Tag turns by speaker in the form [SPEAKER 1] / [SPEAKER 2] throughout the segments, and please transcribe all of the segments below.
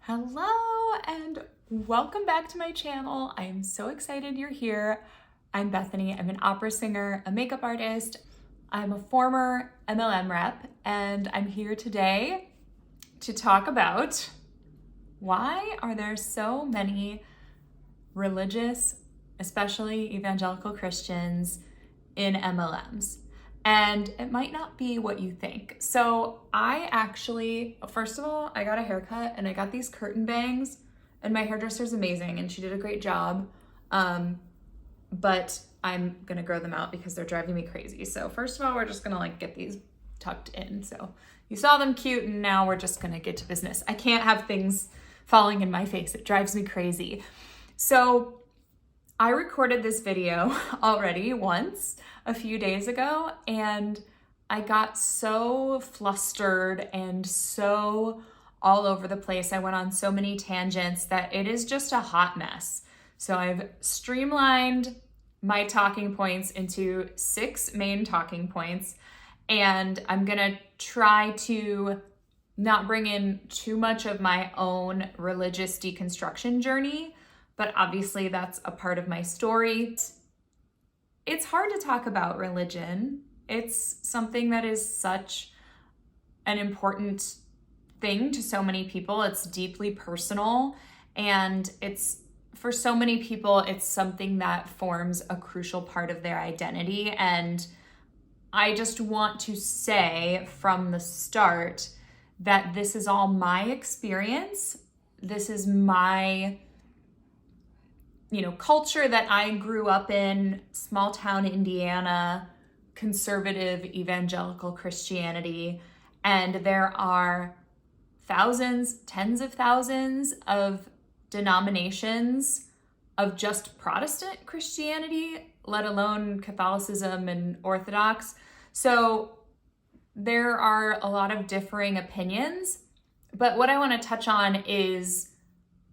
[SPEAKER 1] Hello and welcome back to my channel. I am so excited you're here. I'm Bethany. I'm an opera singer, a makeup artist. I'm a former MLM rep, and I'm here today to talk about why are there so many religious, especially evangelical Christians, in MLMs. And it might not be what you think. So I actually, first of all, I got a haircut and I got these curtain bangs, and my hairdresser's amazing and she did a great job. But I'm gonna grow them out because they're driving me crazy. So first of all, we're just gonna get these tucked in. So you saw them cute, and now we're just gonna get to business. I can't have things falling in my face. It drives me crazy. So I recorded this video already once a few days ago, and I got so flustered and so all over the place. I went on so many tangents that it is just a hot mess. So I've streamlined my talking points into 6 main talking points, and I'm gonna try to not bring in too much of my own religious deconstruction journey, but obviously that's a part of my story. It's hard to talk about religion. It's something that is such an important thing to so many people. It's deeply personal, and for so many people, it's something that forms a crucial part of their identity. And I just want to say from the start that this is all my experience. This is my culture that I grew up in, small town Indiana, conservative evangelical Christianity. And there are thousands, tens of thousands of denominations of just Protestant Christianity, let alone Catholicism and Orthodox. So there are a lot of differing opinions, but what I want to touch on is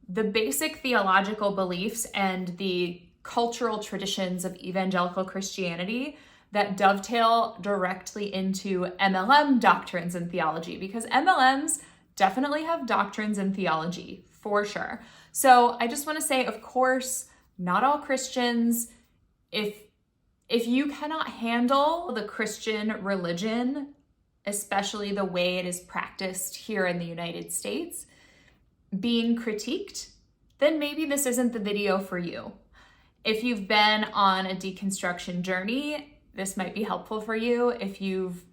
[SPEAKER 1] the basic theological beliefs and the cultural traditions of evangelical Christianity that dovetail directly into MLM doctrines and theology, because MLMs definitely have doctrines and theology for sure. So I just want to say, of course, not all Christians, if you cannot handle the Christian religion, especially the way it is practiced here in the United States, being critiqued, then maybe this isn't the video for you. If you've been on a deconstruction journey, this might be helpful for you. If you've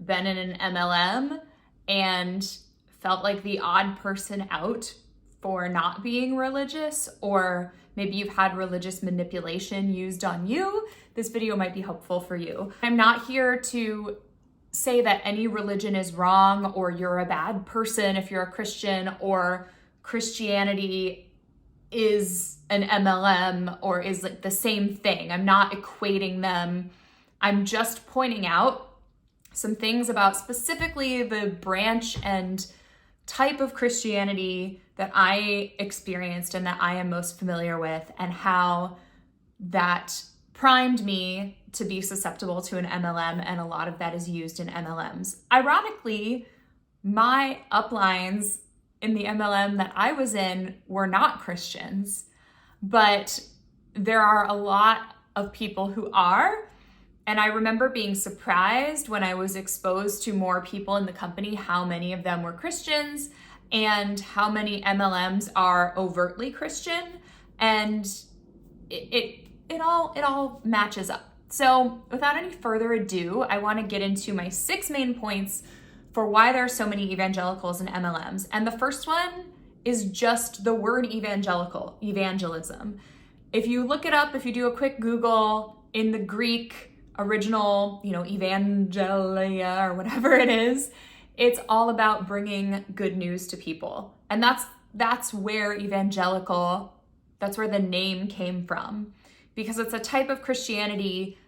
[SPEAKER 1] been in an MLM and felt like the odd person out for not being religious, or maybe you've had religious manipulation used on you, this video might be helpful for you. I'm not here to say that any religion is wrong or you're a bad person if you're a Christian, or Christianity is an MLM or is the same thing. I'm not equating them. I'm just pointing out some things about specifically the branch and type of Christianity that I experienced and that I am most familiar with, and how that primed me to be susceptible to an MLM, and a lot of that is used in MLMs. Ironically, my uplines in the MLM that I was in were not Christians, but there are a lot of people who are. And I remember being surprised when I was exposed to more people in the company, how many of them were Christians and how many MLMs are overtly Christian. And it all matches up. So without any further ado, I want to get into my 6 main points for why there are so many evangelicals and MLMs. And the first one is just the word evangelical, evangelism. If you look it up, if you do a quick Google, in the Greek original, evangelia or whatever it is, it's all about bringing good news to people. And that's where evangelical, that's where the name came from, because it's a type of Christianity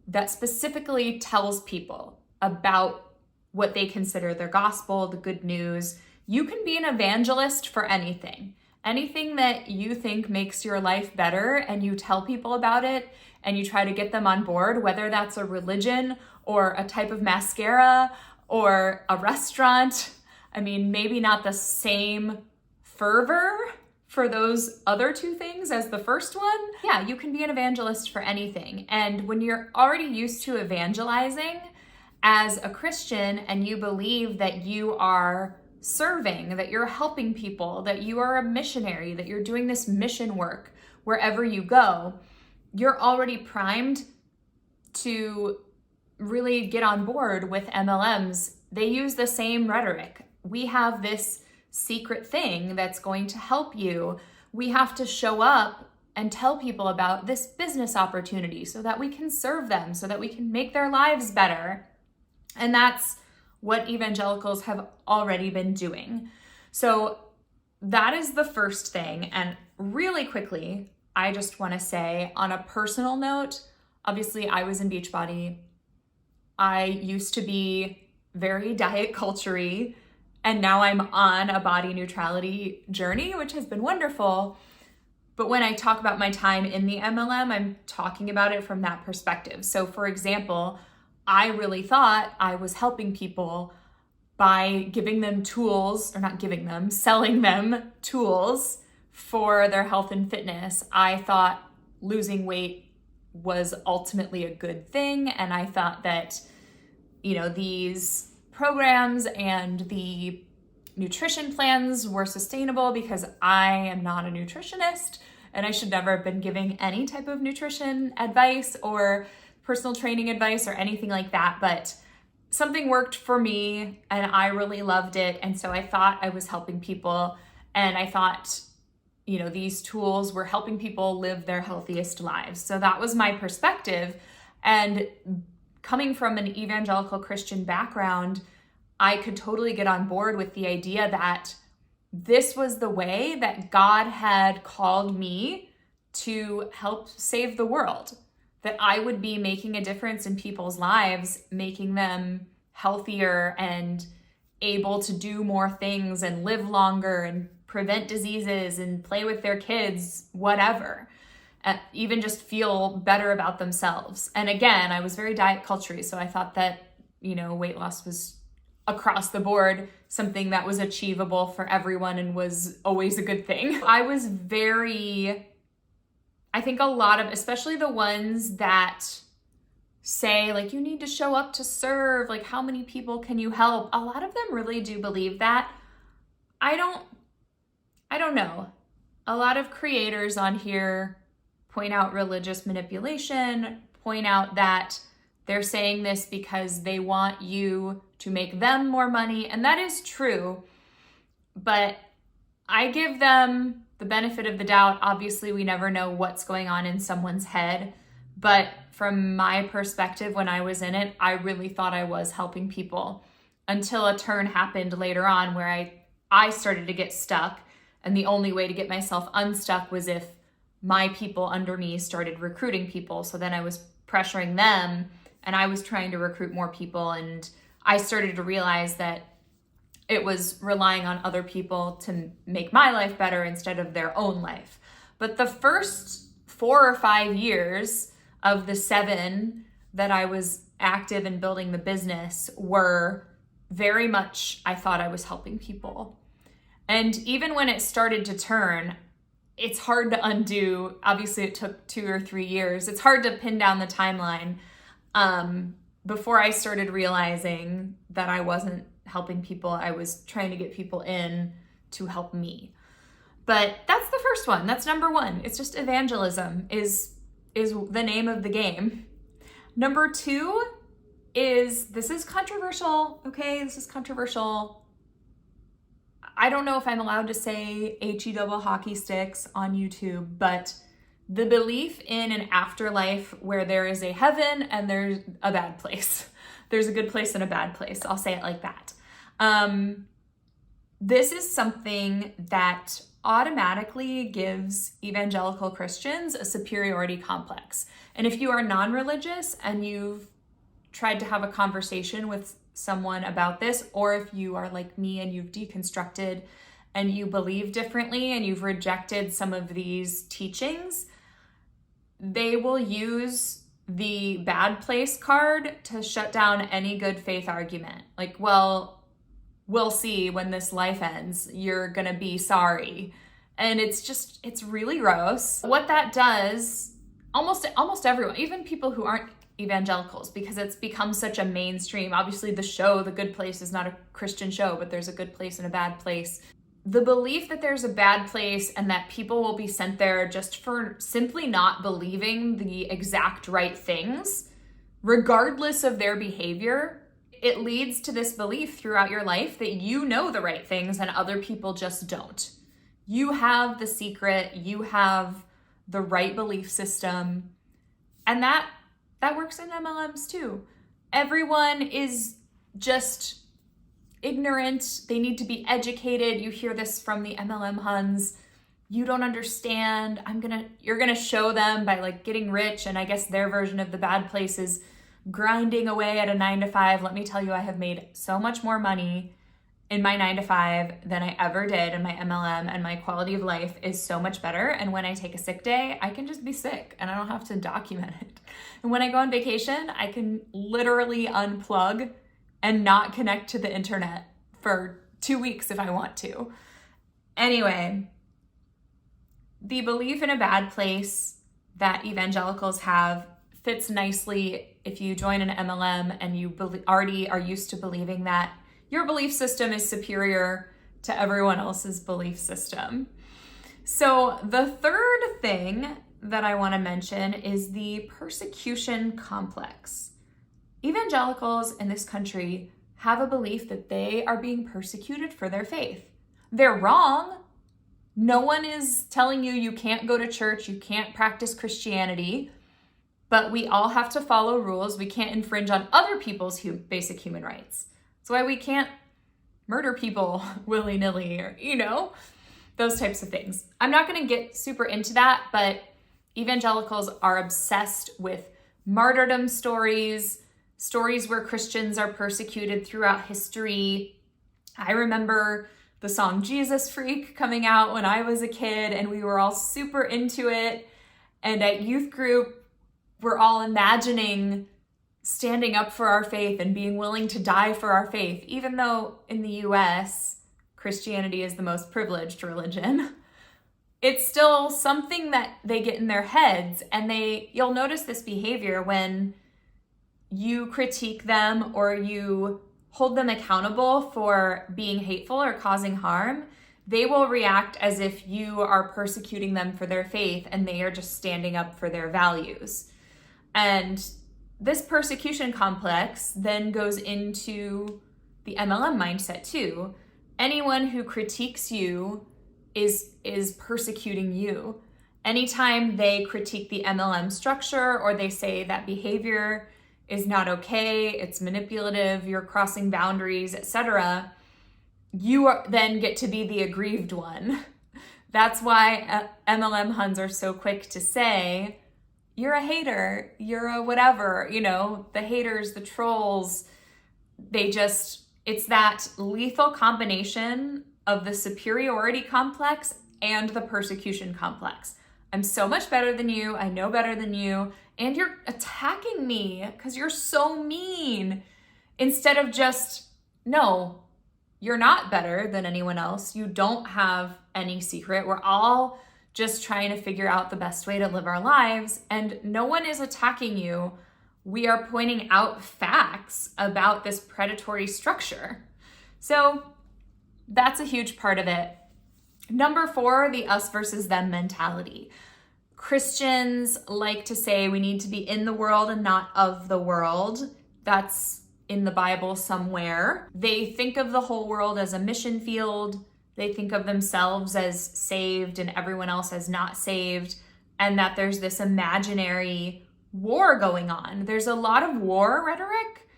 [SPEAKER 1] that specifically tells people about what they consider their gospel, the good news. You can be an evangelist for anything that you think makes your life better, and you tell people about it and you try to get them on board, whether that's a religion or a type of mascara or a restaurant. I mean, maybe not the same fervor for those other two things as the first one, yeah, you can be an evangelist for anything. And when you're already used to evangelizing as a Christian and you believe that you are serving, that you're helping people, that you are a missionary, that you're doing this mission work wherever you go, you're already primed to really get on board with MLMs. They use the same rhetoric. We have this secret thing that's going to help you. We have to show up and tell people about this business opportunity so that we can serve them, so that we can make their lives better. And that's what evangelicals have already been doing. So that is the first thing. And really quickly, I just want to say, on a personal note, obviously I was in Beachbody. I used to be very diet culture-y, and now I'm on a body neutrality journey, which has been wonderful. But when I talk about my time in the MLM, I'm talking about it from that perspective. So for example, I really thought I was helping people by giving them tools, or not giving them, selling them tools for their health and fitness. I thought losing weight was ultimately a good thing. And I thought that, these programs and the nutrition plans were sustainable because I am not a nutritionist and I should never have been giving any type of nutrition advice or personal training advice or anything like that. But something worked for me and I really loved it. And so I thought I was helping people, and I thought, these tools were helping people live their healthiest lives. So that was my perspective. And coming from an evangelical Christian background, I could totally get on board with the idea that this was the way that God had called me to help save the world, that I would be making a difference in people's lives, making them healthier and able to do more things and live longer and prevent diseases and play with their kids, whatever. Even just feel better about themselves. And again, I was very diet culture-y, so I thought that, weight loss was across the board something that was achievable for everyone and was always a good thing. I think a lot of, especially the ones that say, like, you need to show up to serve, like, how many people can you help? A lot of them really do believe that. I don't know. A lot of creators on here point out religious manipulation, point out that they're saying this because they want you to make them more money, and that is true, but I give them the benefit of the doubt. Obviously, we never know what's going on in someone's head, but from my perspective, when I was in it, I really thought I was helping people until a turn happened later on where I started to get stuck, and the only way to get myself unstuck was if my people under me started recruiting people. So then I was pressuring them and I was trying to recruit more people, and I started to realize that it was relying on other people to make my life better instead of their own life. But the first 4 or 5 years of the 7 that I was active in building the business were very much, I thought I was helping people. And even when it started to turn, it's hard to undo. Obviously, it took 2 or 3 years. It's hard to pin down the timeline before I started realizing that I wasn't helping people. I was trying to get people in to help me. But that's the first one. That's number 1. It's just evangelism is the name of the game. Number 2 is, this is controversial, okay? This is controversial. I don't know if I'm allowed to say HE double hockey sticks on YouTube, but the belief in an afterlife where there is a heaven and there's a bad place. There's a good place and a bad place. I'll say it like that. This is something that automatically gives evangelical Christians a superiority complex. And if you are non-religious and you've tried to have a conversation with someone about this, or if you are like me and you've deconstructed and you believe differently and you've rejected some of these teachings, they will use the bad place card to shut down any good faith argument. Like, well, we'll see when this life ends. You're gonna be sorry. And it's really gross. What that does, almost everyone, even people who aren't evangelicals, because it's become such a mainstream. Obviously the show, The Good Place, is not a Christian show, but there's a good place and a bad place. The belief that there's a bad place and that people will be sent there just for simply not believing the exact right things, regardless of their behavior, it leads to this belief throughout your life that you know the right things and other people just don't. You have the secret, you have the right belief system, and that works in MLMs too. Everyone is just ignorant. They need to be educated. You hear this from the MLM Huns. You don't understand. You're gonna show them by like getting rich, and I guess their version of the bad place is grinding away at a 9-to-5. Let me tell you, I have made so much more money in my 9-to-5 than I ever did in my MLM, and my quality of life is so much better. And when I take a sick day, I can just be sick and I don't have to document it. And when I go on vacation, I can literally unplug and not connect to the internet for 2 weeks if I want to. Anyway, the belief in a bad place that evangelicals have fits nicely if you join an MLM and you already are used to believing that your belief system is superior to everyone else's belief system. So the third thing that I want to mention is the persecution complex. Evangelicals in this country have a belief that they are being persecuted for their faith. They're wrong. No one is telling you you can't go to church, you can't practice Christianity, but we all have to follow rules. We can't infringe on other people's basic human rights. That's why we can't murder people willy-nilly, or, those types of things. I'm not going to get super into that, but evangelicals are obsessed with martyrdom stories where Christians are persecuted throughout history. I remember the song Jesus Freak coming out when I was a kid, and we were all super into it. And at youth group, we're all imagining standing up for our faith and being willing to die for our faith, even though in the US, Christianity is the most privileged religion. It's still something that they get in their heads, and you'll notice this behavior when you critique them or you hold them accountable for being hateful or causing harm. They will react as if you are persecuting them for their faith and they are just standing up for their values. And this persecution complex then goes into the MLM mindset too. Anyone who critiques you is persecuting you. Anytime they critique the MLM structure or they say that behavior is not okay, it's manipulative, you're crossing boundaries, etc., you then get to be the aggrieved one. That's why MLM Huns are so quick to say, you're a hater, you're a whatever, the haters, the trolls, it's that lethal combination of the superiority complex and the persecution complex. I'm so much better than you, I know better than you, and you're attacking me because you're so mean. Instead of just, no, you're not better than anyone else. You don't have any secret. We're all just trying to figure out the best way to live our lives, and no one is attacking you. We are pointing out facts about this predatory structure. So that's a huge part of it. Number 4, the us versus them mentality. Christians like to say we need to be in the world and not of the world. That's in the Bible somewhere. They think of the whole world as a mission field. They think of themselves as saved and everyone else as not saved, and that there's this imaginary war going on. There's a lot of war rhetoric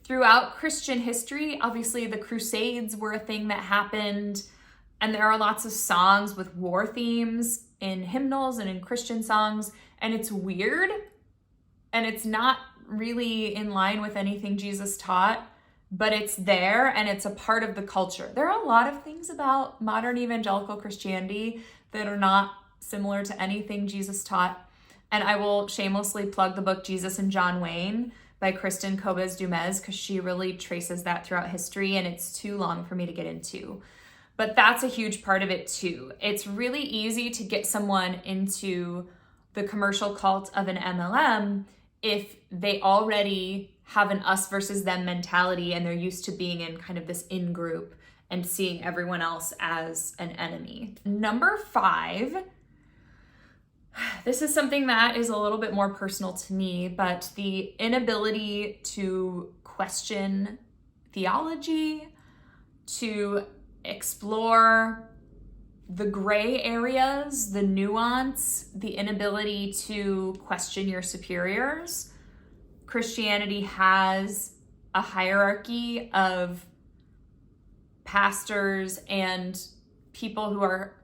[SPEAKER 1] throughout Christian history. Obviously, the Crusades were a thing that happened, and there are lots of songs with war themes in hymnals and in Christian songs, and it's weird, and it's not really in line with anything Jesus taught, but it's there and it's a part of the culture. There are a lot of things about modern evangelical Christianity that are not similar to anything Jesus taught. And I will shamelessly plug the book Jesus and John Wayne by Kristen Kobes-Dumez, because she really traces that throughout history, and it's too long for me to get into. But that's a huge part of it too. It's really easy to get someone into the commercial cult of an MLM if they already have an us versus them mentality and they're used to being in kind of this in-group and seeing everyone else as an enemy. Number 5, this is something that is a little bit more personal to me, but the inability to question theology, to explore the gray areas, the nuance, the inability to question your superiors. Christianity has a hierarchy of pastors and people who are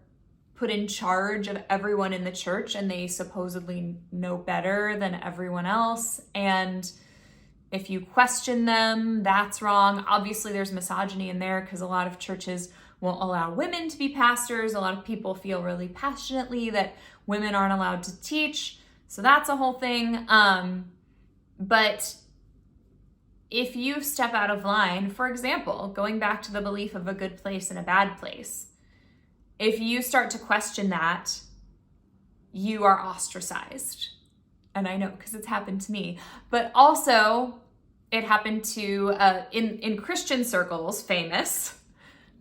[SPEAKER 1] put in charge of everyone in the church, and they supposedly know better than everyone else. And if you question them, that's wrong. Obviously, there's misogyny in there because a lot of churches won't allow women to be pastors. A lot of people feel really passionately that women aren't allowed to teach. So that's a whole thing. But if you step out of line, for example, going back to the belief of a good place and a bad place, if you start to question that, you are ostracized. And I know because it's happened to me. But also, it happened to, in Christian circles,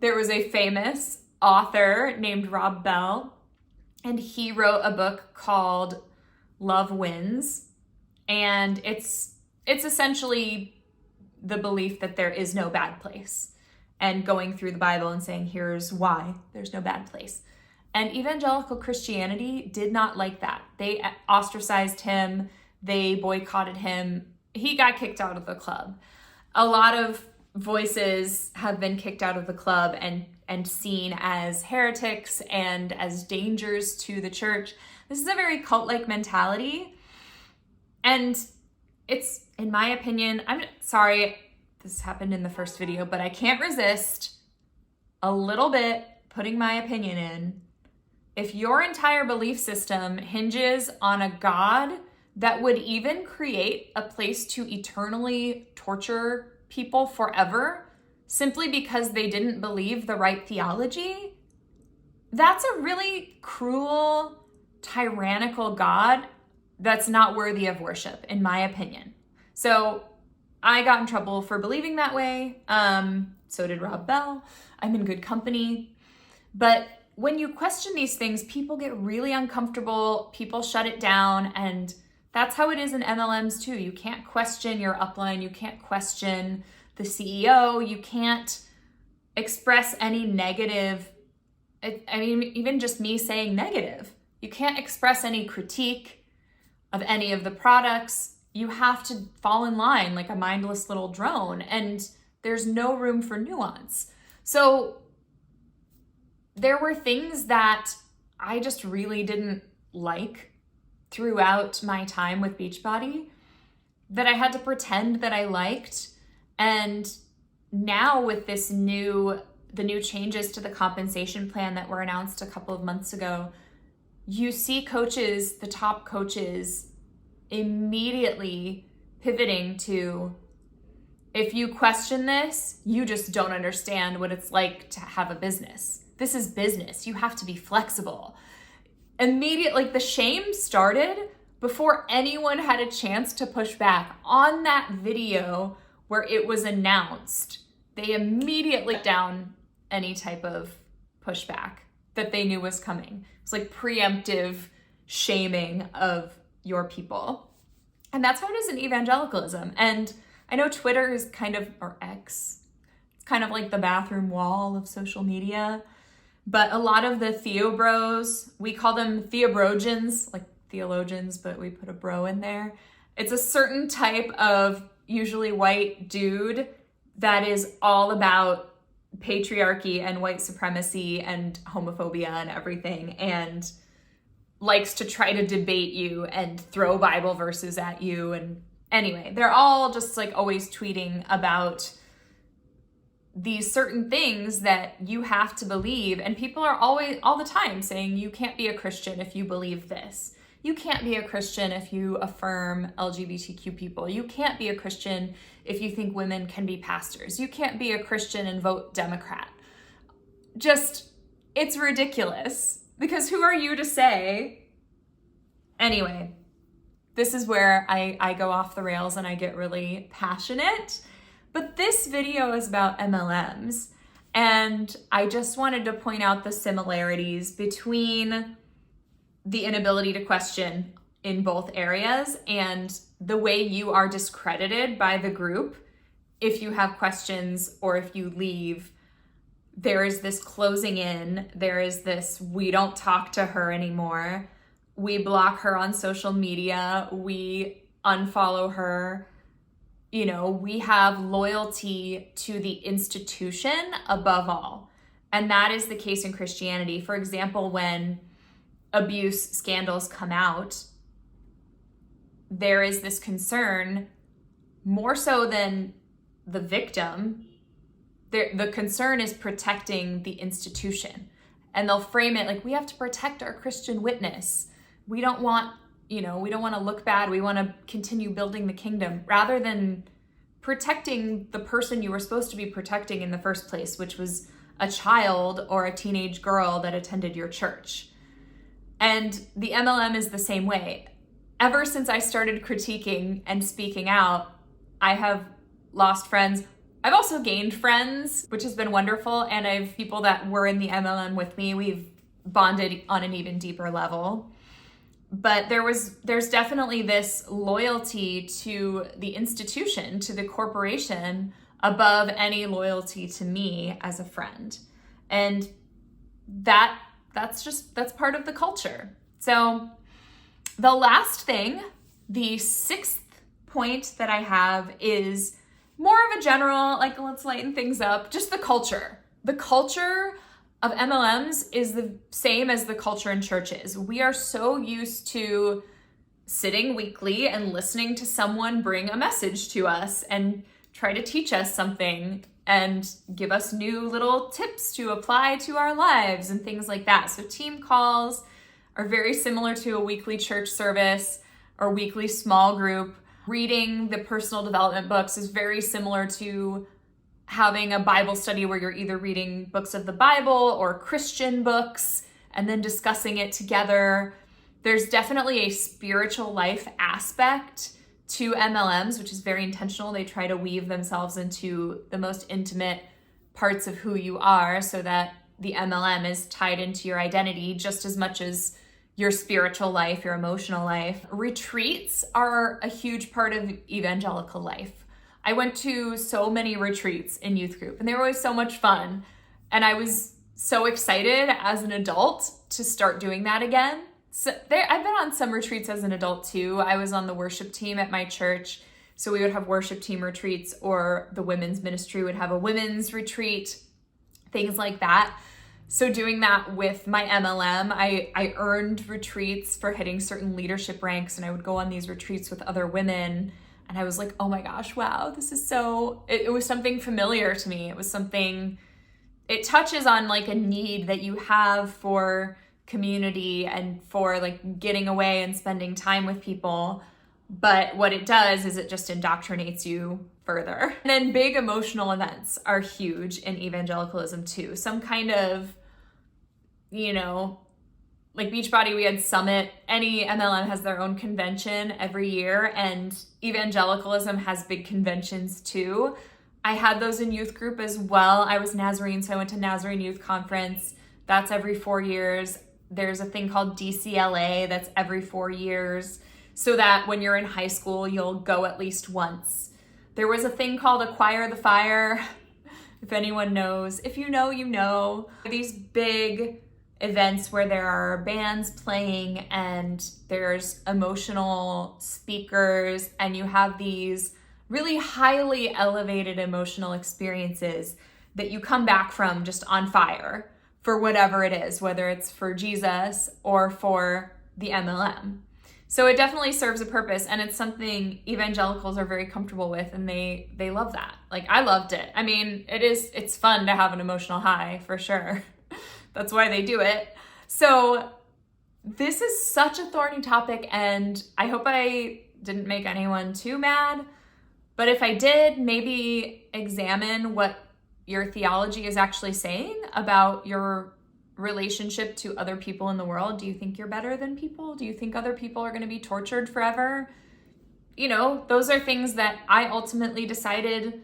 [SPEAKER 1] there was a famous author named Rob Bell, and he wrote a book called Love Wins. And it's essentially the belief that there is no bad place, and going through the Bible and saying, here's why there's no bad place. And Evangelical Christianity did not like that. They ostracized him. They boycotted him. He got kicked out of the club. A lot of voices have been kicked out of the club and seen as heretics and as dangers to the church. This is a very cult-like mentality. And it's, in my opinion, I'm sorry, this happened in the first video, but I can't resist a little bit putting my opinion in. If your entire belief system hinges on a God that would even create a place to eternally torture people forever simply because they didn't believe the right theology, that's a really cruel, tyrannical God that's not worthy of worship, in my opinion. So I got in trouble for believing that way. So did Rob Bell. I'm in good company. But when you question these things, people get really uncomfortable. People shut it down. And that's how it is in MLMs too. You can't question your upline. You can't question the CEO. You can't express any negative. I mean, even just me saying negative. You can't express any critique of any of the products. You have to fall in line like a mindless little drone, and there's no room for nuance. So there were things that I just really didn't like throughout my time with Beachbody that I had to pretend that I liked. And now with the new changes to the compensation plan that were announced a couple of months ago, you see coaches, the top coaches, immediately pivoting to, if you question this, you just don't understand what it's like to have a business. This is business. You have to be flexible. Immediately, like the shame started before anyone had a chance to push back. On that video where it was announced, they immediately down any type of pushback that they knew was coming. It's like preemptive shaming of your people. And that's how it is in evangelicalism. And I know Twitter is kind of, or X, it's kind of like the bathroom wall of social media. But a lot of the Theobros, we call them Theobrogans, like theologians, but we put a bro in there. It's a certain type of usually white dude that is all about patriarchy and white supremacy and homophobia and everything, and likes to try to debate you and throw Bible verses at you. And anyway, they're all just like always tweeting about these certain things that you have to believe. And people are always, all the time saying, you can't be a Christian if you believe this. You can't be a Christian if you affirm LGBTQ people. You can't be a Christian if you think women can be pastors. You can't be a Christian and vote Democrat. Just, it's ridiculous. Because who are you to say? Anyway, this is where I go off the rails and I get really passionate. But this video is about MLMs. And I just wanted to point out the similarities between the inability to question in both areas and the way you are discredited by the group if you have questions or if you leave. There is this closing in, there is this, we don't talk to her anymore, we block her on social media, we unfollow her. You know, we have loyalty to the institution above all. And that is the case in Christianity. For example, when abuse scandals come out, there is this concern, more so than the victim. The concern is protecting the institution. And they'll frame it like, we have to protect our Christian witness. We don't want to look bad. We want to continue building the kingdom rather than protecting the person you were supposed to be protecting in the first place, which was a child or a teenage girl that attended your church. And the MLM is the same way. Ever since I started critiquing and speaking out, I have lost friends. I've also gained friends, which has been wonderful. And I have people that were in the MLM with me. We've bonded on an even deeper level. But there's definitely this loyalty to the institution, to the corporation, above any loyalty to me as a friend. And that's part of the culture. So the last thing, the sixth point that I have is more of a general, like, let's lighten things up, just the culture. The culture of MLMs is the same as the culture in churches. We are so used to sitting weekly and listening to someone bring a message to us and try to teach us something and give us new little tips to apply to our lives and things like that. So team calls are very similar to a weekly church service or weekly small group. Reading the personal development books is very similar to having a Bible study where you're either reading books of the Bible or Christian books and then discussing it together. There's definitely a spiritual life aspect to MLMs, which is very intentional. They try to weave themselves into the most intimate parts of who you are so that the MLM is tied into your identity just as much as your spiritual life, your emotional life. Retreats are a huge part of evangelical life. I went to so many retreats in youth group and they were always so much fun. And I was so excited as an adult to start doing that again. So I've been on some retreats as an adult too. I was on the worship team at my church. So we would have worship team retreats, or the women's ministry would have a women's retreat, things like that. So doing that with my MLM, I earned retreats for hitting certain leadership ranks, and I would go on these retreats with other women. And I was like, oh my gosh, wow, this is so, it was something familiar to me. It was something, it touches on like a need that you have for community and for like getting away and spending time with people. But what it does is it just indoctrinates you further. And then big emotional events are huge in evangelicalism too. Some kind of, like Beachbody, we had Summit. Any MLM has their own convention every year, and evangelicalism has big conventions too. I had those in youth group as well. I was Nazarene, so I went to Nazarene Youth Conference. That's every 4 years. There's a thing called DCLA that's every 4 years, so that when you're in high school, you'll go at least once. There was a thing called Acquire the Fire, if anyone knows. If you know, you know. These big events where there are bands playing and there's emotional speakers and you have these really highly elevated emotional experiences that you come back from just on fire for whatever it is, whether it's for Jesus or for the MLM. So it definitely serves a purpose, and it's something evangelicals are very comfortable with, and they love that. Like, I loved it. I mean, it's fun to have an emotional high for sure. That's why they do it. So this is such a thorny topic, and I hope I didn't make anyone too mad. But if I did, maybe examine what your theology is actually saying about your relationship to other people in the world. Do you think you're better than people? Do you think other people are going to be tortured forever? You know, those are things that I ultimately decided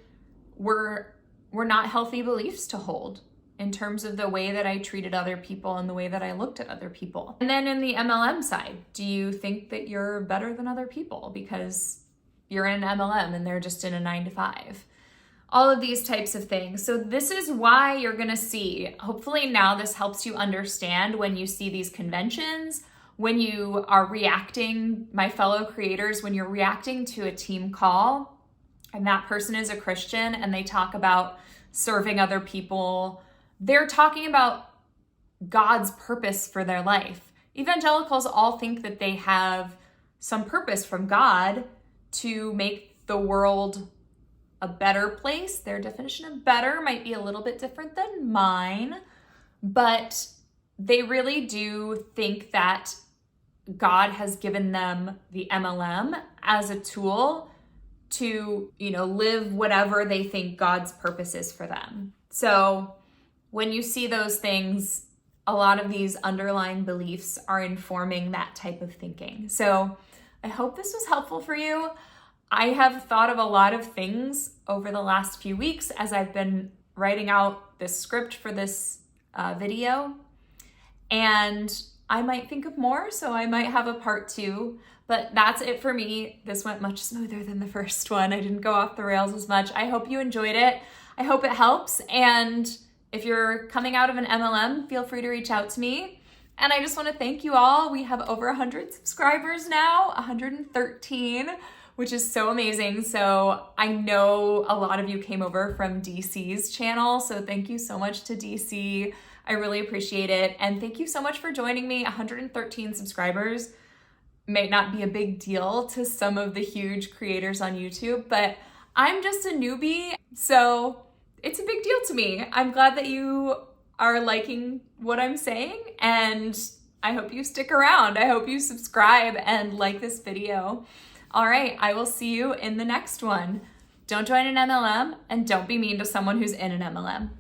[SPEAKER 1] were not healthy beliefs to hold in terms of the way that I treated other people and the way that I looked at other people. And then in the MLM side, do you think that you're better than other people because you're in an MLM and they're just in a 9-to-5? All of these types of things. So this is why you're gonna see, hopefully now this helps you understand when you see these conventions, when you are reacting, my fellow creators, when you're reacting to a team call and that person is a Christian and they talk about serving other people, they're talking about God's purpose for their life. Evangelicals all think that they have some purpose from God to make the world a better place. Their definition of better might be a little bit different than mine, but they really do think that God has given them the MLM as a tool to, live whatever they think God's purpose is for them. So when you see those things, a lot of these underlying beliefs are informing that type of thinking. So I hope this was helpful for you. I have thought of a lot of things over the last few weeks as I've been writing out this script for this video, and I might think of more, so I might have a part 2, but that's it for me. This went much smoother than the first one. I didn't go off the rails as much. I hope you enjoyed it. I hope it helps, and if you're coming out of an MLM, feel free to reach out to me. And I just want to thank you all. We have over 100 subscribers now, 113, which is so amazing. So I know a lot of you came over from DC's channel, so thank you so much to DC. I really appreciate it. And thank you so much for joining me. 113 subscribers may not be a big deal to some of the huge creators on YouTube, but I'm just a newbie, so it's a big deal to me. I'm glad that you are liking what I'm saying, and I hope you stick around. I hope you subscribe and like this video. All right, I will see you in the next one. Don't join an MLM, and don't be mean to someone who's in an MLM.